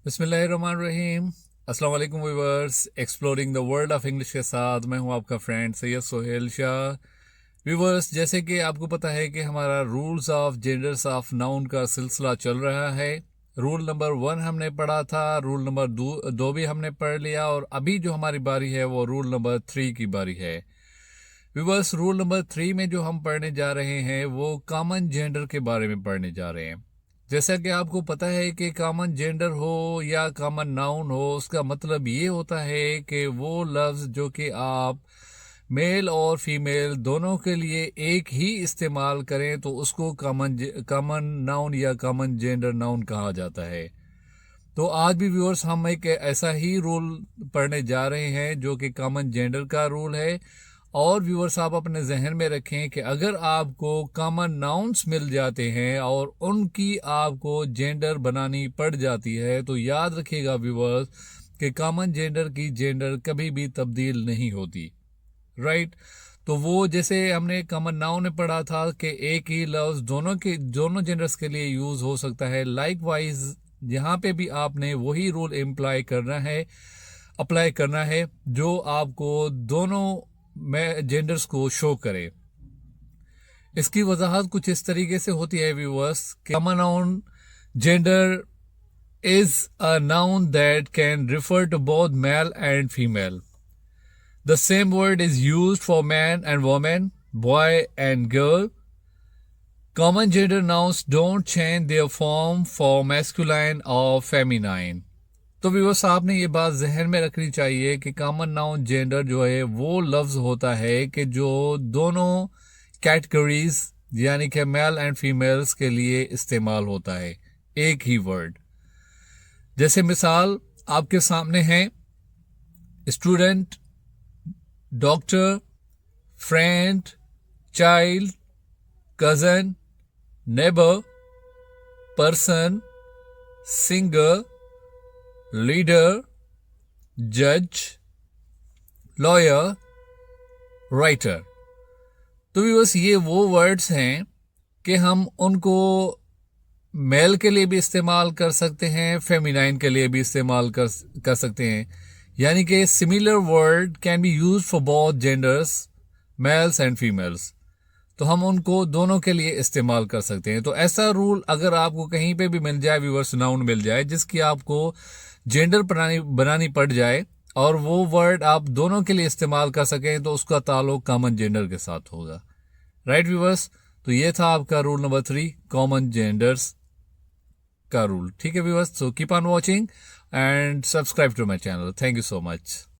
बिस्मिल्लाहिर्रहमानिर्रहीम। अस्सलाम वालेकुम viewers, exploring the world of English के साथ मैं हूं आपका फ्रेंड सैयद सोहेल शाह। व्यूवर्स, जैसे कि आपको पता है कि हमारा rules of genders of noun का सिलसिला चल रहा है। रूल नंबर 1 हमने पढ़ा था, रूल नंबर 2 भी हमने पढ़ लिया और अभी जो हमारी बारी है वो रूल नंबर 3 की बारी है। व्यूवर्स, रूल नंबर 3 में जो हम पढ़ने जा रहे हैं वो कॉमन जेंडर के बारे में पढ़ने जा रहे हैं। जैसा कि आपको पता है कि कॉमन जेंडर हो या कॉमन नाउन हो, उसका मतलब ये होता है कि वो लफ्ज़ जो कि आप मेल और फीमेल दोनों के लिए एक ही इस्तेमाल करें तो उसको कॉमन नाउन या कॉमन जेंडर नाउन कहा जाता है। तो आज भी व्यूअर्स हम एक ऐसा ही रूल पढ़ने जा रहे हैं जो कि कॉमन जेंडर का रूल है। और व्यूअर्स, आप अपने जहन में रखें कि अगर आपको कॉमन नाउन्स मिल जाते हैं और उनकी आपको जेंडर बनानी पड़ जाती है तो याद रखिएगा व्यूअर्स कि कॉमन जेंडर की जेंडर कभी भी तब्दील नहीं होती। राइट। तो वो जैसे हमने कॉमन नाउन में पढ़ा था कि एक ही लफ्ज दोनों जेंडर्स के लिए यूज हो सकता है। लाइक वाइज यहाँ पे भी आपने वही रूल अप्लाई करना है जो आपको दोनों में जेंडर्स को शो करे। इसकी वजाहत कुछ इस तरीके से होती है viewers, common noun gender is a noun that can refer to both male and female. The same word is used for man and woman, boy and girl. Common gender nouns don't change their form for masculine or feminine. तो viewers, आपने ये बात जहन में रखनी चाहिए कि common noun gender जो है वो लफ्ज होता है कि जो दोनों कैटेगरीज यानी कि मेल एंड फीमेल्स के लिए इस्तेमाल होता है, एक ही वर्ड। जैसे मिसाल आपके सामने है student, doctor, friend, child, cousin, neighbour, person, singer, leader, जज, लॉयर, राइटर। तो बस ये वो वर्ड्स हैं कि हम उनको मेल के लिए भी इस्तेमाल कर सकते हैं, फेमिनाइन के लिए भी इस्तेमाल कर सकते हैं। यानी कि similar word can be use for both genders, mails and females. तो हम उनको दोनों के लिए इस्तेमाल कर सकते हैं। तो ऐसा रूल अगर आपको कहीं पे भी मिल जाए व्यूअर्स, नाउन मिल जाए जिसकी आपको जेंडर बनानी पड़ जाए और वो वर्ड आप दोनों के लिए इस्तेमाल कर सकें तो उसका ताल्लुक कॉमन जेंडर के साथ होगा। राइट व्यूअर्स, तो ये था आपका रूल नंबर 3, कॉमन जेंडर्स का रूल। ठीक है viewers, so keep on watching and subscribe to my channel. Thank you so much.